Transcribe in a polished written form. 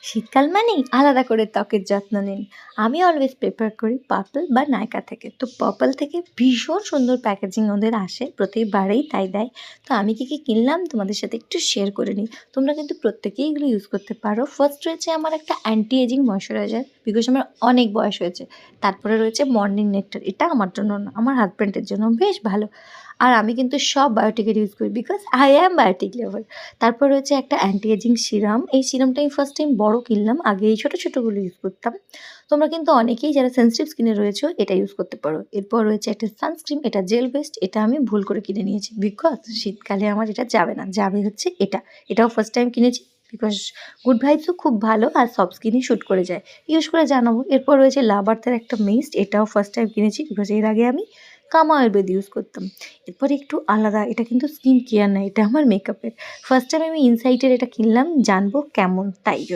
শীতকাল মানেই আলাদা করে ত্বকের যত্ন নিন। আমি অলওয়েজ প্রেফার করি পার্পল বা নাইকা থেকে। তো পার্পল থেকে ভীষণ সুন্দর প্যাকেজিং ওদের আসে, প্রতিবারেই তাই দেয়। তো আমি কী কী কিনলাম তোমাদের সাথে একটু শেয়ার করে নিই। তোমরা কিন্তু প্রত্যেকেই এগুলো ইউজ করতে পারো। ফার্স্ট রয়েছে আমার একটা অ্যান্টি এজিং ময়শ্চারাইজার, বিকজ আমার অনেক বয়স হয়েছে। তারপরে রয়েছে মর্নিং নেকটার, এটা আমার জন্য না, আমার হাজব্যান্ডের জন্য বেশ ভালো। আর আমি কিন্তু সব বায়োটিকের ইউজ করি, বিকজ আই অ্যাম বায়োটিক লাভার। তারপর রয়েছে একটা অ্যান্টি এজিং সিরাম। এই সিরামটা আমি ফার্স্ট টাইম বড় কিনলাম, আগে এই ছোটো ছোটোগুলো ইউজ করতাম। তোমরা কিন্তু অনেকেই যারা সেনসিটিভ স্কিনে রয়েছে এটা ইউজ করতে পারো। এরপর রয়েছে একটা সানস্ক্রিন, এটা জেল বেসড, এটা আমি ভুল করে কিনে নিয়েছি, বিকজ শীতকালে আমার এটা যাবে না, যাবে হচ্ছে এটা। এটাও ফার্স্ট টাইম কিনেছি, বিকজ গুড ভাইবসও খুব ভালো আর সব স্কিনই শ্যুট করে যায়, ইউজ করে জানাবো। এরপর রয়েছে লাভার্থের একটা মিস্ট, এটাও ফার্স্ট টাইম কিনেছি, বিকজ এর আগে আমি কামা আয়ুর্বেদ ইউজ করতাম। এরপরে একটু আলাদা, এটা কিন্তু স্কিন কেয়ার না, এটা আমার মেকআপের। ফার্স্ট টাইম আমি ইনসাইটের এটা কিনলাম, জানবো কেমন, তাই জন্য।